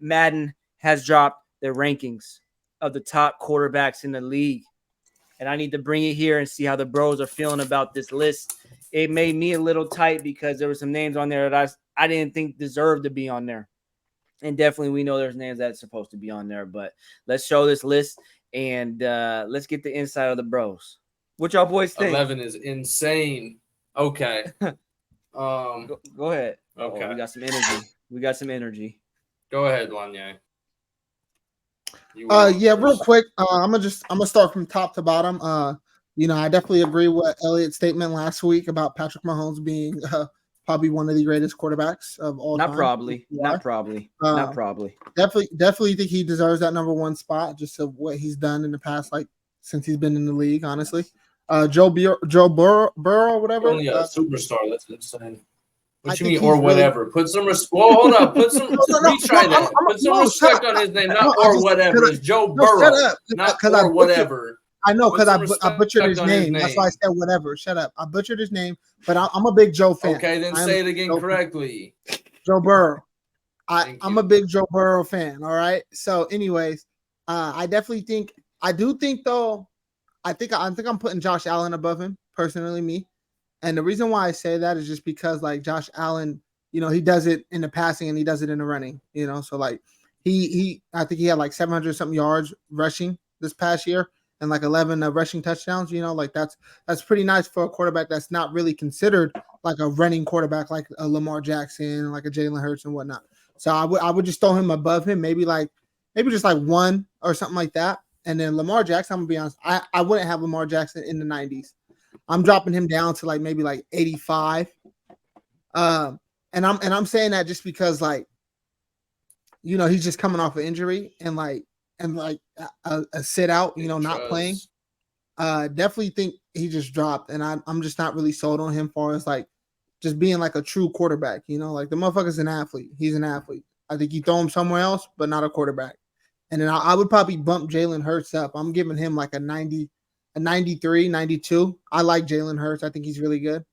Madden has dropped their rankings of the top quarterbacks in the league. And I need to bring it here and see how the bros are feeling about this list. It made me a little tight because there were some names on there that I didn't think deserved to be on there. And definitely we know there's names that's supposed to be on there. But let's show this list and let's get the inside of the bros. What y'all boys think? 11 is insane. Okay. Go ahead. Okay. We got some energy. Go ahead, Lanye. Yeah, real quick. I'm gonna start from top to bottom. I definitely agree with Elliot's statement last week about Patrick Mahomes being probably one of the greatest quarterbacks of all time. Not probably. Definitely think he deserves that number one spot just of what he's done in the past, like since he's been in the league. Honestly, Joe Burrow, whatever. Only a superstar. That's insane. What you mean, or whatever? Put some respect. Well, hold up. Put some. Retry that. Put some respect on his name. Not or whatever. It's Joe Burrow. Not or whatever. I know because I butchered his name. That's why I said whatever. Shut up. I butchered his name, but I'm a big Joe fan. Okay, then say it again correctly. Joe Burrow. I'm a big Joe Burrow fan. All right. So, anyways, I think I'm putting Josh Allen above him personally. Me. And the reason why I say that is just because like Josh Allen, he does it in the passing and he does it in the running, so like I think he had like 700 something yards rushing this past year and like 11 rushing touchdowns, like that's pretty nice for a quarterback that's not really considered like a running quarterback, like a Lamar Jackson, like a Jalen Hurts and whatnot. So I would just throw him above him, maybe just like one or something like that. And then Lamar Jackson, I'm gonna be honest, I wouldn't have Lamar Jackson in the 90s. I'm dropping him down to like maybe like 85. And I'm saying that just because like, he's just coming off an injury and a sit out, not playing. Definitely think he just dropped, and I'm just not really sold on him far as like just being like a true quarterback, like the motherfucker's an athlete. He's an athlete. I think you throw him somewhere else, but not a quarterback. And then I would probably bump Jalen Hurts up. I'm giving him like a 90. A 93, 92. I like Jalen Hurts. I think he's really good.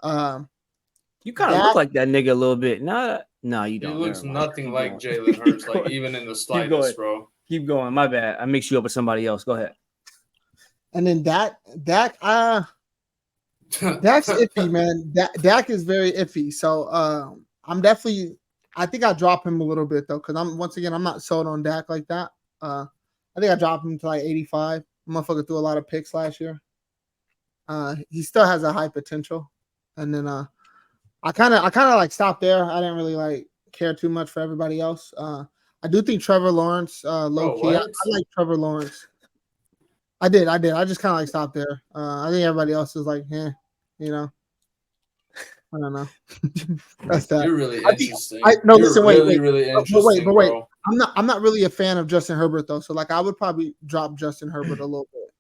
You kind of look like that nigga a little bit. No, you don't. He looks nothing like Jalen Hurts, like even in the slightest, bro. Keep going. My bad. I mixed you up with somebody else. Go ahead. And then Dak, Dak's iffy, man. Dak is very iffy. So I think I drop him a little bit though, because I'm not sold on Dak like that. I think I dropped him to like 85. Motherfucker threw a lot of picks last year. He still has a high potential. And then I kind of like stopped there. I didn't really like care too much for everybody else. I do think Trevor Lawrence, low key. I like Trevor Lawrence. I did. I just kind of like stopped there. I think everybody else is like, I don't know. That's that. You're really interesting. Really interesting. But wait. Bro. I'm not really a fan of Justin Herbert though. So like I would probably drop Justin Herbert a little bit.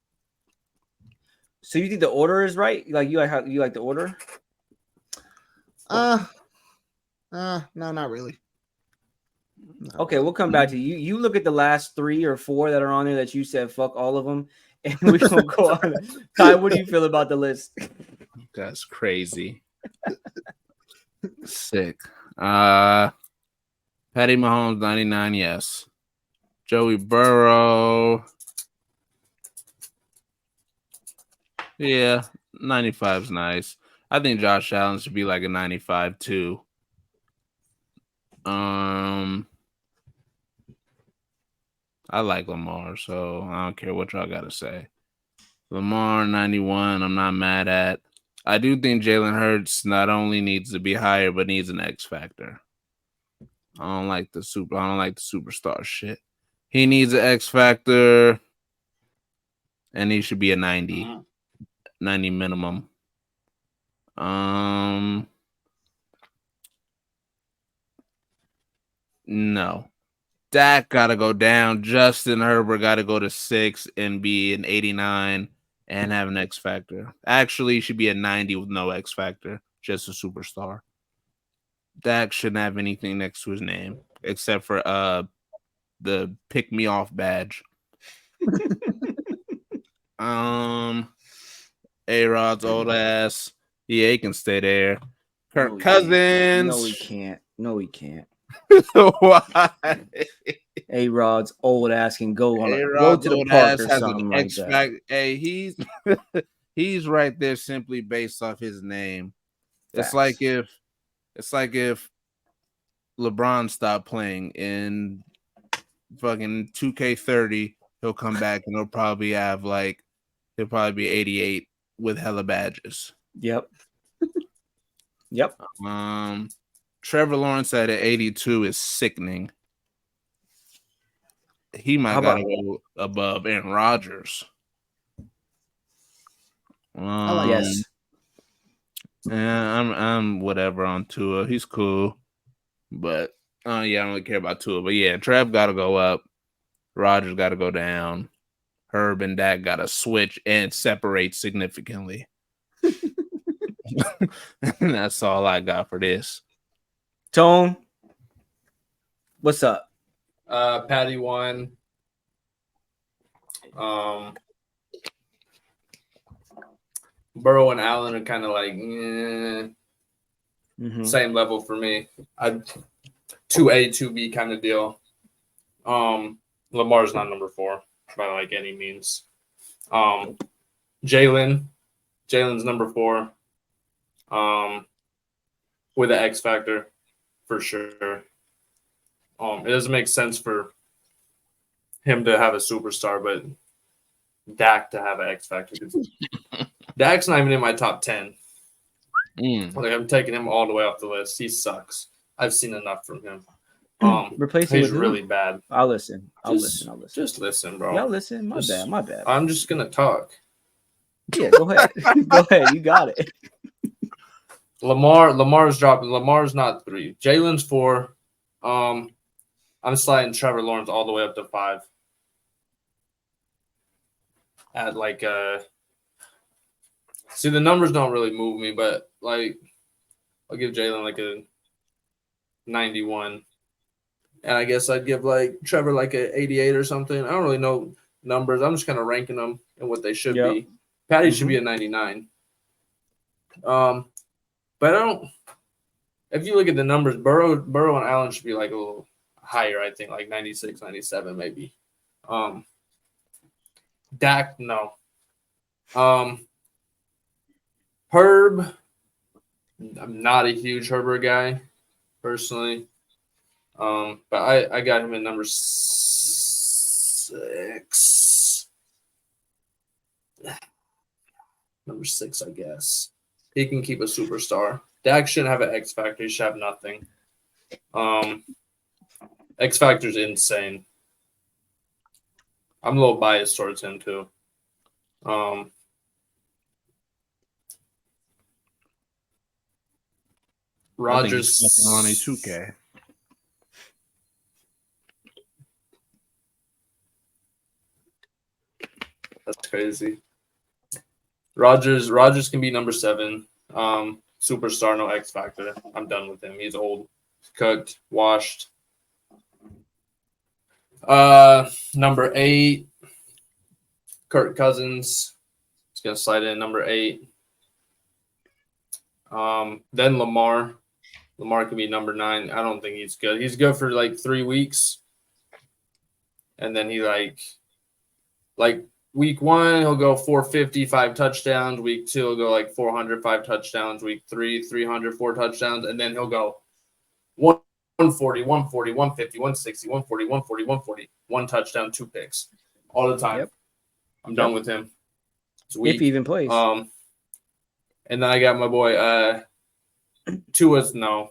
So you think the order is right? Like you like the order? No, not really. Okay, we'll come back to you. You look at the last 3 or 4 that are on there that you said fuck all of them, and we're gonna go on. Ty, what do you feel about the list? That's crazy. Sick. Patty Mahomes, 99, yes. Joey Burrow. Yeah, 95 is nice. I think Josh Allen should be like a 95 too. I like Lamar, so I don't care what y'all got to say. Lamar, 91, I'm not mad at. I do think Jalen Hurts not only needs to be higher, but needs an X factor. I don't like the superstar shit. He needs an X factor, and he should be a 90 minimum. No. Dak got to go down. Justin Herbert got to go to 6 and be an 89 and have an X factor. Actually, he should be a 90 with no X factor, just a superstar. Dak shouldn't have anything next to his name except for the pick me off badge. A-Rod's old ass. Yeah, he can stay there. Kirk Cousins. No, he can't. Why? A-Rod's old ass can go on go A-Rod's to the old park ass or has something an like X that. factor. Hey, he's right there simply based off his name. It's like Facts. if LeBron stopped playing in fucking 2K30, he'll come back and he'll probably be 88 with hella badges. Yep. Yep. Trevor Lawrence at 82 is sickening. He might How gotta about go above Aaron Rodgers. yes? Yeah, I'm whatever on Tua. He's cool, but yeah, I don't really care about Tua. But yeah, Trev got to go up. Rodgers got to go down. Herb and Dak got to switch and separate significantly. That's all I got for this. Tone, what's up? Patty 1. Burrow and Allen are kind of like same level for me. 2A, 2B kind of deal. Lamar's not number 4 by like any means. Jalen's number 4. With an X factor for sure. It doesn't make sense for him to have a superstar, but Dak to have an X factor. Dak's not even in my top 10. Like I'm taking him all the way off the list. He sucks. I've seen enough from him. Replacing he's with really bad. I'll listen. I'll listen. Just listen, bro. Y'all listen. My bad. I'm just gonna talk. Yeah, go ahead. Go ahead. You got it. Lamar's dropping. Lamar's not 3. Jalen's 4. I'm sliding Trevor Lawrence all the way up to 5. At like see, the numbers don't really move me, but like I'll give Jalen like a 91. And I guess I'd give like Trevor like a 88 or something. I don't really know numbers. I'm just kind of ranking them and what they should be. Patty should be a 99. But I don't. If you look at the numbers, Burrow and Allen should be like a little higher. I think like 96, 97 maybe. Dak, no. Herb, I'm not a huge Herbert guy personally. But I got him at number 6. Number 6, I guess. He can keep a superstar. Dak shouldn't have an X factor. He should have nothing. X factor's insane. I'm a little biased towards him too. Rodgers on a 2K. That's crazy. Rodgers can be number 7. Superstar, no X factor. I'm done with him. He's old, cooked, washed. Number 8, Kirk Cousins. He's gonna slide in number 8. Then Lamar. Lamar can be number 9. I don't think he's good. He's good for like 3 weeks, and then he like week 1 he'll go 450, 5 touchdowns. Week 2 he'll go like 400, 5 touchdowns. Week 3, 300, 4 touchdowns, and then he'll go 140, 140, 150, 160, 140, 140, 140, 1 touchdown, 2 picks all the time. Yep. I'm done with him. If he even plays. And then I got my boy Tua's no.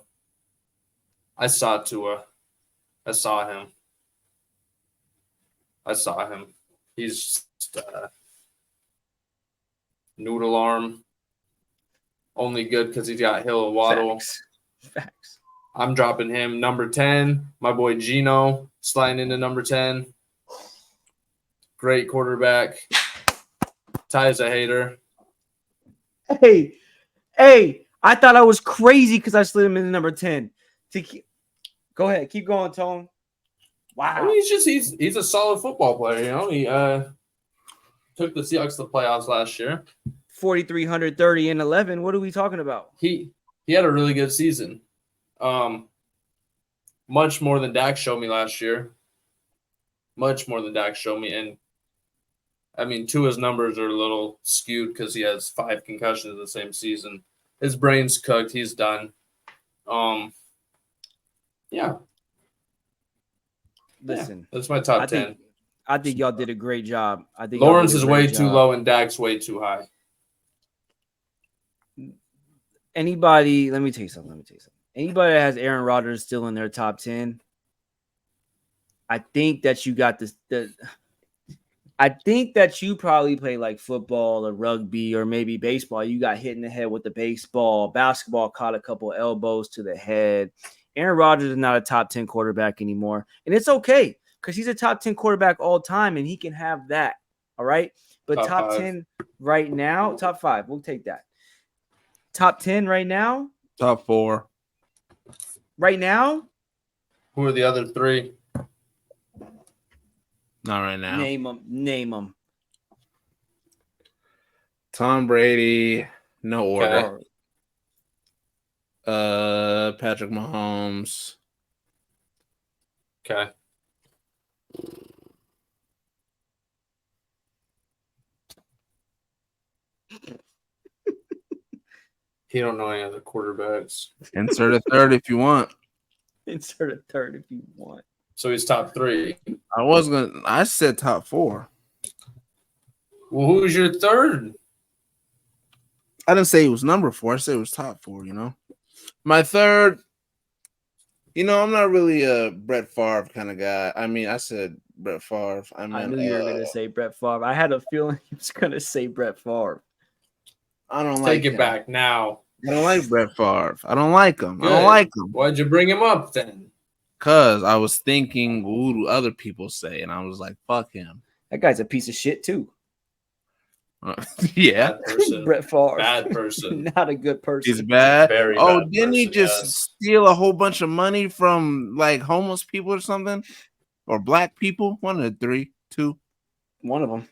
I saw Tua. I saw him. He's noodle arm. Only good because he's got Hill and Waddle. Facts. I'm dropping him number 10. My boy Gino sliding into number 10. Great quarterback. Ty's a hater. Hey, I thought I was crazy because I slid him in number 10. Go ahead, keep going, Tone. Wow. I mean, he's a solid football player, you know. He took the Seahawks to the playoffs last year. 4,330 and 11. What are we talking about? He had a really good season. much more than Dak showed me last year. Much more than Dak showed me. And, I mean, Tua's numbers are a little skewed because he has 5 concussions in the same season. His brain's cooked. He's done. Yeah. Listen, That's my top 10. I think y'all did a great job. I think Lawrence is way too low and Dak's way too high. Anybody, let me tell you something. Anybody that has Aaron Rodgers still in their top 10, I think that you got this. I think that you probably play like football or rugby or maybe baseball. You got hit in the head with the baseball. Basketball caught a couple elbows to the head. Aaron Rodgers is not a top 10 quarterback anymore. And it's okay because he's a top 10 quarterback all time and he can have that. All right. But top 10 right now, top 5. We'll take that. Top 10 right now? Top 4. Right now? Who are the other 3? Not right now. Name them. Tom Brady, no order. Okay. Patrick Mahomes. Okay. He don't know any other quarterbacks. Insert a third if you want. Insert a third if you want. So he's top 3. I said top 4. Well, who's your third? I didn't say it was number 4. I said it was top 4, My third, I'm not really a Brett Favre kind of guy. I mean, I said Brett Favre. I knew you were going to say Brett Favre. I had a feeling he was going to say Brett Favre. I don't like Take it back now. I don't like Brett Favre. I don't like him. Good. I don't like him. Why'd you bring him up then? Because I was thinking, what do other people say? And I was like, fuck him. That guy's a piece of shit, too. Yeah. Bad person. Brett Favre. Bad person. Not a good person. He's bad. Very oh, bad didn't he person, just yes. steal a whole bunch of money from like homeless people or something? Or black people? One of the 3, 2. One of them.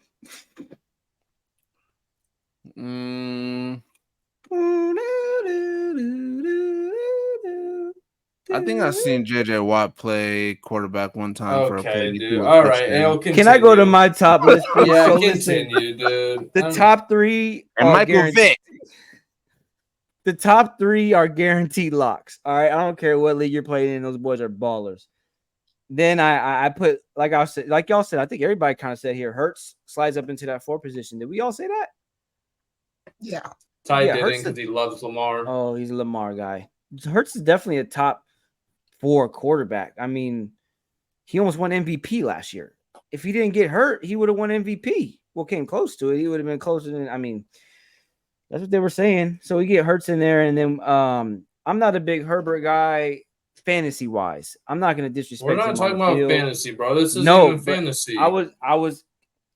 I think I've seen JJ Watt play quarterback one time for a Okay, play. dude. All right. Can I go to my top list? Please? Yeah, So continue, dude. The top 3 And are Michael Vick. The top 3 are guaranteed locks. All right. I don't care what league you're playing in. Those boys are ballers. Then I put, like y'all said, I think everybody kind of said here, Hurts slides up into that 4 position. Did we all say that? Yeah. Ty Yeah, didn't because he loves Lamar. Oh, he's a Lamar guy. Hurts is definitely a top 4 quarterback. I mean, he almost won MVP last year. If he didn't get hurt, he would have won MVP. Well, came close to it. He would have been closer than, I mean, that's what they were saying. So we get Hurts in there, and then I'm not a big Herbert guy fantasy wise. I'm not going to disrespect. We're not talking about fantasy, bro. This isn't even fantasy. I was.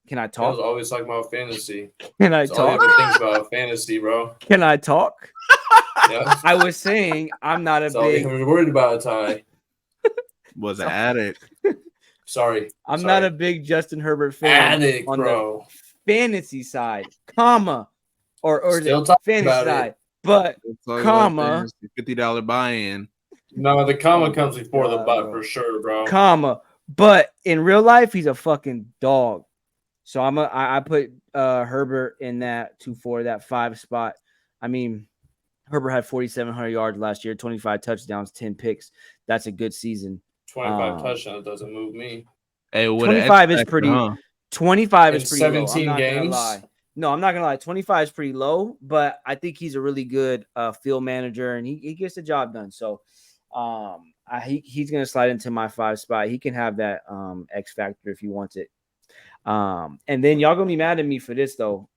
Can I talk? I was always talking about fantasy. Can I That's all you talk? ever think about fantasy, bro. Can I talk? Yeah. I was saying I'm not a That's all you big. ever worried about, Ty. Was an addict. Sorry. I'm not a big Justin Herbert fan. Addict, on bro. the fantasy side, comma, or Still the talking fantasy about side, it. but comma, $50 buy-in. No, the comma comes before the butt bro. for sure, bro. comma, but in real life, he's a fucking dog. So I put Herbert in that 2-4, that 5 spot. I mean, Herbert had 4,700 yards last year, 25 touchdowns, 10 picks. That's a good season. 25 touchdowns doesn't move me. Hey, 25 is pretty. 25 is pretty low. 17 I'm not gonna games? lie. No, I'm not gonna lie. 25 is pretty low, but I think he's a really good field manager, and he gets the job done. So, he's gonna slide into my 5 spot. He can have that X factor if he wants it. And then y'all gonna be mad at me for this though,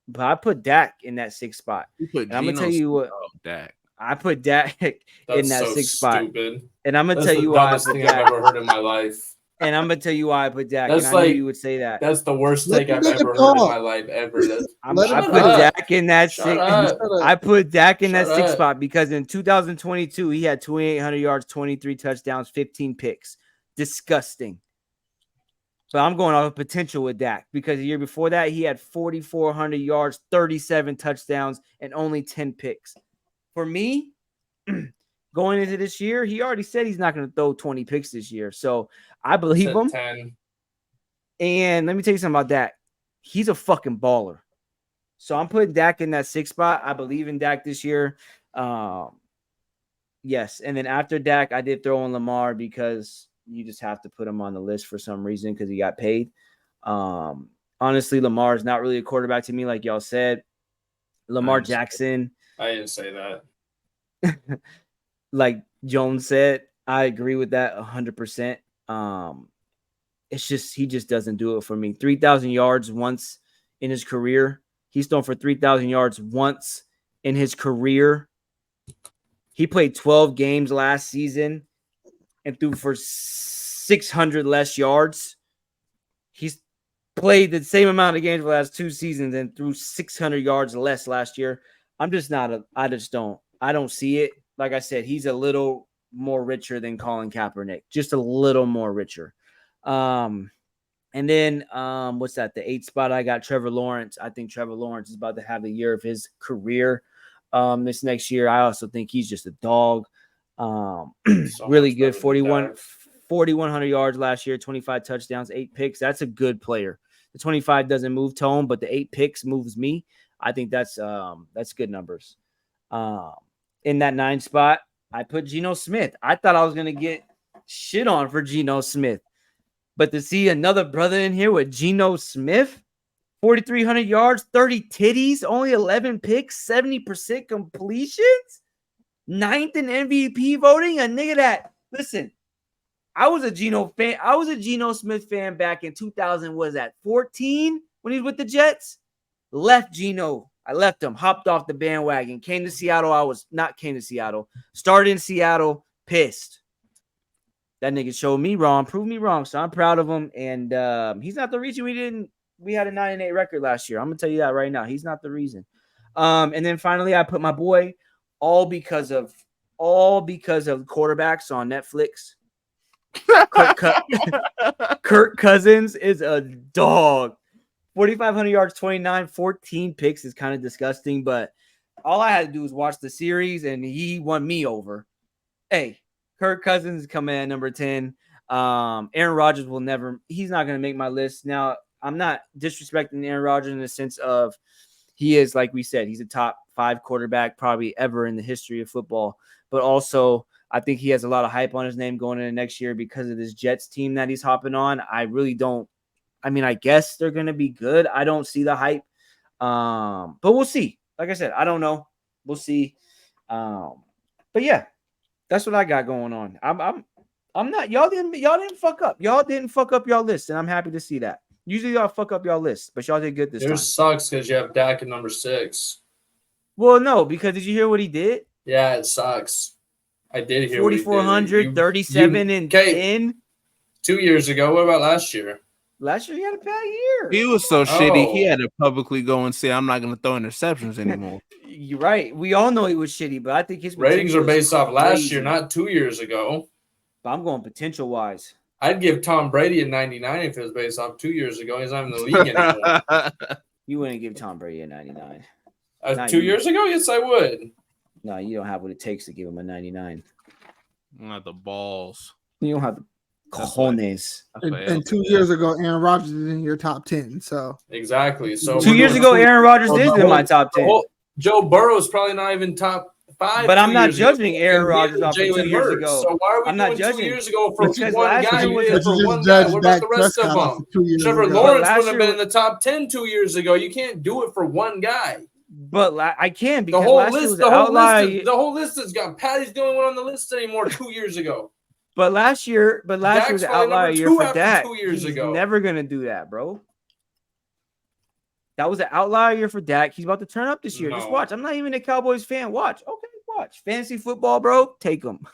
but I put Dak in that 6 spot. And I'm gonna tell you what. Dak. I put Dak in that so 6 spot, stupid. and I'm gonna That's tell you the why I dumbest put thing I've Dak. ever heard in my life. And I'm gonna tell you why I put Dak. That's and I knew like- you would say that. That's the worst take I've Let him ever heard in talk. my life ever. That's, I Let him put talk. Dak in that Shut 6. up. I put Dak in that Shut 6 up. spot because in 2022 he had 2,800 yards, 23 touchdowns, 15 picks. Disgusting. But I'm going off of potential with Dak because the year before that he had 4,400 yards, 37 touchdowns, and only 10 picks. For me, going into this year, he already said he's not going to throw 20 picks this year. So I believe him. 10. And let me tell you something about Dak. He's a fucking baller. So I'm putting Dak in that 6th spot. I believe in Dak this year. Yes. And then after Dak, I did throw in Lamar because you just have to put him on the list for some reason because he got paid. Honestly, Lamar is not really a quarterback to me, like y'all said. Lamar Jackson. I didn't say that. Like Jones said, I agree with that 100%. It's just he just doesn't do it for me. 3,000 yards once in his career. He's thrown for 3,000 yards once in his career. He played 12 games last season and threw for 600 less yards. He's played the same amount of games for the last 2 seasons and threw 600 yards less last year. I don't see it. Like I said, he's a little more richer than Colin Kaepernick, just a little more richer. And then what's that? The 8th spot, I got Trevor Lawrence. I think Trevor Lawrence is about to have the year of his career this next year. I also think he's just a dog. Really good. 4,100 yards last year, 25 touchdowns, 8 picks. That's a good player. The 25 doesn't move Tone, but the 8 picks moves me. I think that's good numbers. In that 9 spot, I put Geno Smith. I thought I was going to get shit on for Geno Smith. But to see another brother in here with Geno Smith, 4,300 yards, 30 titties, only 11 picks, 70% completions, 9th in MVP voting, a nigga that, listen, I was a Geno fan. I was a Geno Smith fan back in 2000, was that 14 when he was with the Jets? Left Geno. I left him, hopped off the bandwagon, came to Seattle. Started in Seattle, pissed. That nigga showed me wrong, proved me wrong. So I'm proud of him. And he's not the reason we had a 9-8 record last year. I'm gonna tell you that right now. He's not the reason. And then finally I put my boy all because of quarterbacks on Netflix. Kirk Cousins is a dog. 4,500 yards, 14 picks is kind of disgusting, but all I had to do was watch the series and he won me over. Hey, Kirk Cousins is coming in at number 10. Aaron Rodgers he's not going to make my list. Now, I'm not disrespecting Aaron Rodgers in the sense of he is, like we said, he's a top 5 quarterback probably ever in the history of football. But also, I think he has a lot of hype on his name going into next year because of this Jets team that he's hopping on. I really don't. I mean, I guess they're going to be good. I don't see the hype. But we'll see. Like I said, I don't know. We'll see. But yeah, that's what I got going on. I'm not. Y'all didn't fuck up. Y'all didn't fuck up y'all list, and I'm happy to see that. Usually y'all fuck up y'all list, but y'all did good this time. Yours sucks because you have Dak at number 6. Well, no, because did you hear what he did? Yeah, it sucks. I did hear 4,400, 37 and 10. 2 years ago. What about last year? Last year he had a bad year. He was so shitty. He had to publicly go and say, "I'm not going to throw interceptions anymore." You're right. We all know he was shitty, but I think his ratings are based off last crazy. year, not 2 years ago. But I'm going potential wise. I'd give Tom Brady a 99 if it was based off 2 years ago. He's not in the league anymore. You wouldn't give Tom Brady a 99. 2 years ago? Yes, I would. No, you don't have what it takes to give him a 99. Not the balls. You don't have the cojones. And 2 years ago, Aaron Rodgers is in your top 10. So exactly. So 2 years ago, Aaron Rodgers is in my top 10. Joe Burrow's probably not even top 5. But I'm not judging Aaron Rodgers off of 2 years ago. So why are we I'm not doing judging 2 years ago for because one guy? for one guy. What about the rest of them? Trevor Lawrence wouldn't have been in the top 10 2 years ago. You can't do it for one guy. But I can because the whole list has got Patty's the only one on the list anymore 2 years ago. But last year was an outlier year for Dak. 2 years ago. Never gonna do that, bro. That was an outlier year for Dak. He's about to turn up this year. No. Just watch. I'm not even a Cowboys fan. Watch. Okay, watch. Fantasy football, bro. Take them.